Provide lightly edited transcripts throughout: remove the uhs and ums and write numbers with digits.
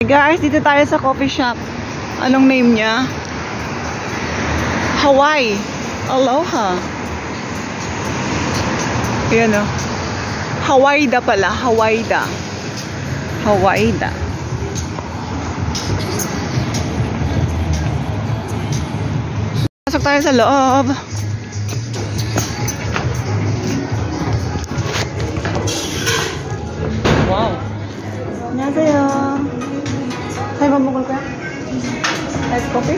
Hey guys, dito tayo sa coffee shop. Anong name niya? Hawaii. Aloha. Ayan o. Hawaii-da pala. Hawaii-da. Hawaii-da. Pasok tayo sa loob. Wow. 안녕하세요. Ay, mamukul ka? Ice coffee?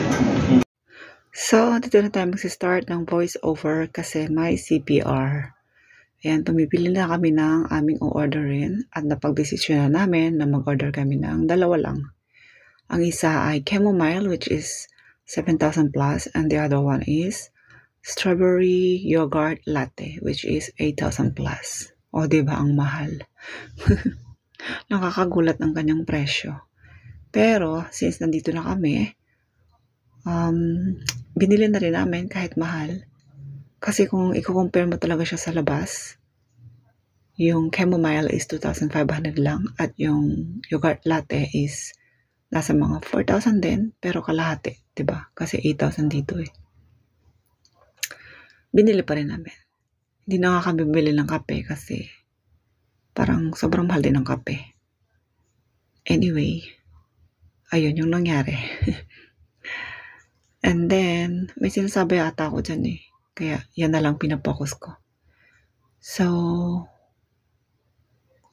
So, dito na tayo mag-start ng voice over kasi may CPR. Ayan, tumipili na kami ng aming o-orderin at napag-desisyon na namin na mag-order kami ng dalawa lang. Ang isa ay chamomile which is 7,000 plus and the other one is strawberry yogurt latte which is 8,000 plus. O, diba ang mahal? Nakakagulat ang kanyang presyo. Pero, since nandito na kami, binili na rin namin kahit mahal. Kasi kung i-compare mo talaga siya sa labas, yung chamomile is 2,500 lang at yung yogurt latte is nasa mga 4,000 din, pero kalahati, diba? Kasi 8,000 dito eh. Binili pa rin namin. Hindi na nga kami bumili ng kape kasi parang sobrang mahal din ng kape. Anyway, ayun yung nangyari. And then, may sinasabi ata ako dyan eh. Kaya, yan na lang pinapokus ko. So,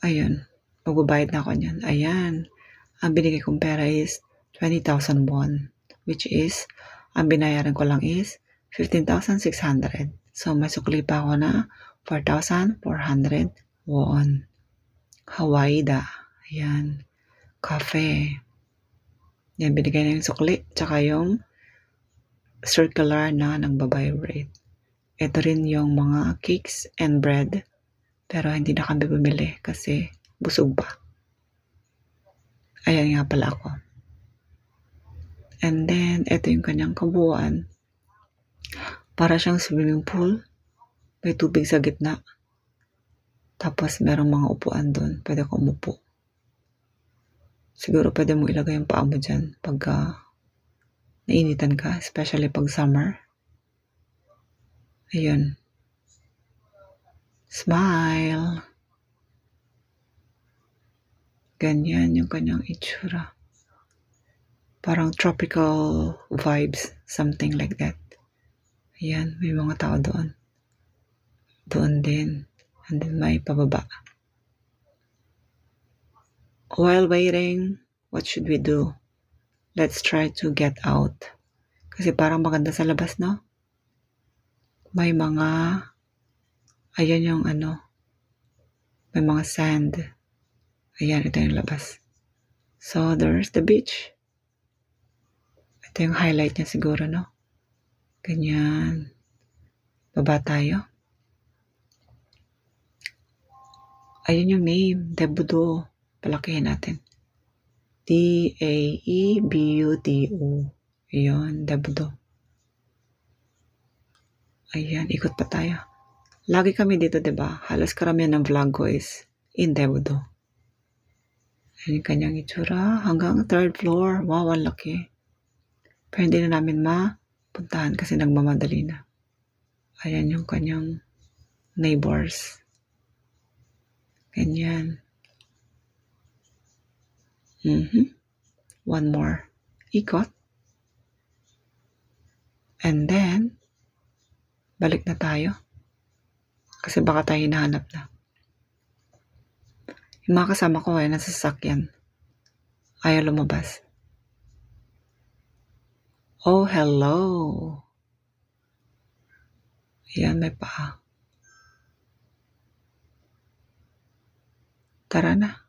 ayun. Magbabayad na ako niyan. Ayan. Ang binigay kong pera is 20,000 won. Which is, ang binayaran ko lang is 15,600. So, may sukli pa ako na 4,400 won. Hawaii-da. Ayan. Cafe. Yan, binigay na yung sukli. Tsaka yung circular na nagbabibrate. Ito rin yung mga cakes and bread. Pero hindi na kami bumili kasi busog pa. Ayan nga pala ako. And then, ito yung kanyang kabuuan. Para siyang swimming pool. May tubig sa gitna. Tapos, merong mga upuan doon. Pwede ko umupo. Siguro pwede mo ilagay yung paa mo dyan pagka nainitan ka, especially pag summer. Ayun. Smile. Ganyan yung kanyang itsura. Parang tropical vibes, something like that. Ayan, may mga tao doon. Doon din. And then may pababa. While waiting, what should we do? Let's try to get out. Kasi parang maganda sa labas, no? May mga, ayan yung may mga sand. Ayan, ito yung labas. So, there's the beach. Ito yung highlight niya siguro, no? Ganyan. Baba tayo. Ayun yung name, Daebudo. Palakihin natin. Daebudo. Ayun, Daebudo. Ayan, ikot pa tayo. Lagi kami dito, diba? Halos karamihan ng vlog ko is in Daebudo. Ayan yung kanyang itsura. Hanggang 3rd floor. Wow, ang laki. Pero hindi na namin mapuntahan kasi nagmamadali na. Ayan yung kanyang neighbors. Ganyan. One more ikot. And then, balik na tayo. Kasi baka tayo hinahanap na. Yung mga kasama ko ay nasa sasakyan. Ayaw lumabas. Oh, hello. Ayan, may paa. Tara na.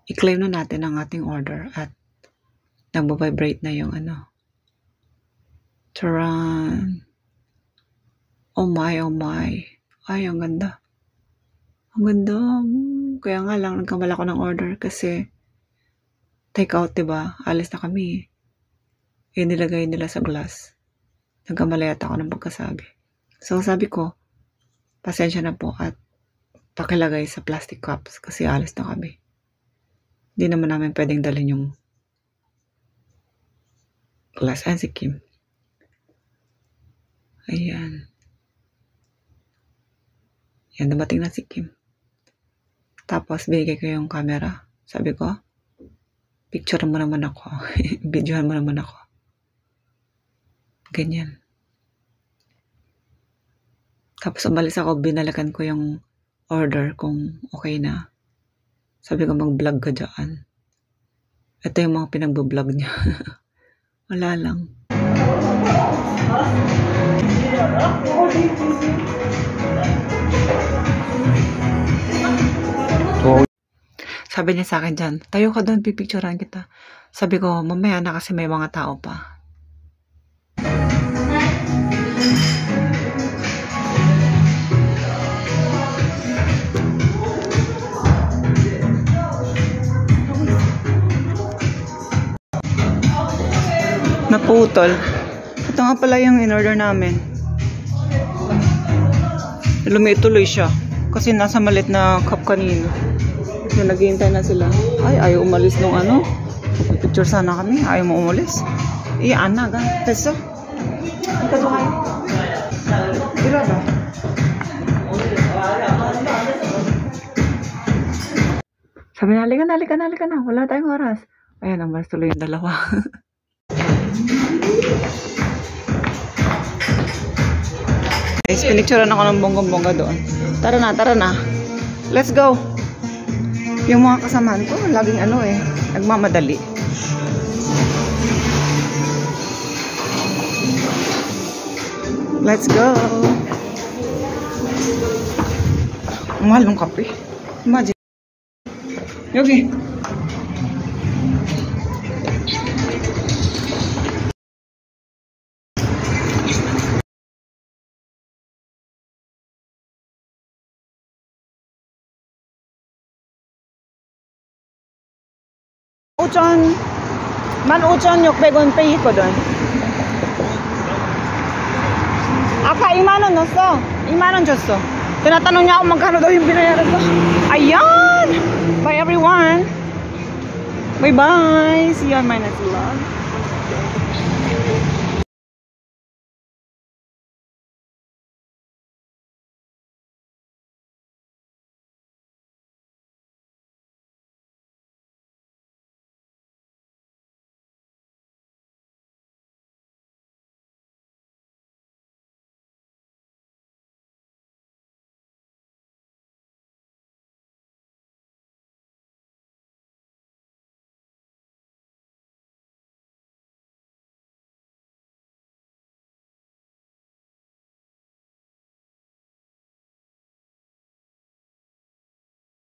I-claim na natin ang ating order at nagbabibrate na yung Taran. Oh my, oh my. Ay, ang ganda. Ang ganda. Kaya nga lang, nagkamala ko ng order kasi take out, diba? Alis na kami. Nilagay nila sa glass. Nagkamalay ako ng pagkasabi. So, sabi ko, pasensya na po at pakilagay sa plastic cups kasi alis na kami. Hindi naman namin pwedeng dalhin yung glass. Ayan si Kim. Ayan. Yan, dumating na si Kim. Tapos, binigay ko yung camera. Sabi ko, picture mo naman ako. Videohan mo naman ako. Ganyan. Tapos, umalis ako, binalikan ko yung order kung okay na. Sabi ko, mag-vlog ka dyan. Ito yung mga pinag-vlog niya. Wala lang. Sabi niya sa akin dyan, tayo ka doon, pipicturean kita. Sabi ko, mamaya na kasi may mga tao pa. Naputol. Ito nga pala yung in-order namin. Lumituloy siya. Kasi nasa malit na cup kanina. So, naghihintay na sila. Ay, ayaw umalis nung ano. Picture sana kami. Ayaw mo umalis. Iyaan na, ga. Peso. Ito ba kayo? Ira ba? Sabi na, halika na. Wala tayong oras. Ayan, umalis tuloy yung dalawa. Guys, pinicturean ako ng bonggong-bongga doon. Tara na. Let's go. Yung mga kasamahan ko, laging nagmamadali. Let's go. Mahal ng kape. Imagine. Yogi. Ucon, man ucon yok begon pe 있거든. 아까 2만 원 넣었어. 2만 원 줬어. tinatanong niya ako magkano daw yung binayaran ko. Ayan! Bye everyone! Bye bye! See you on my next vlog.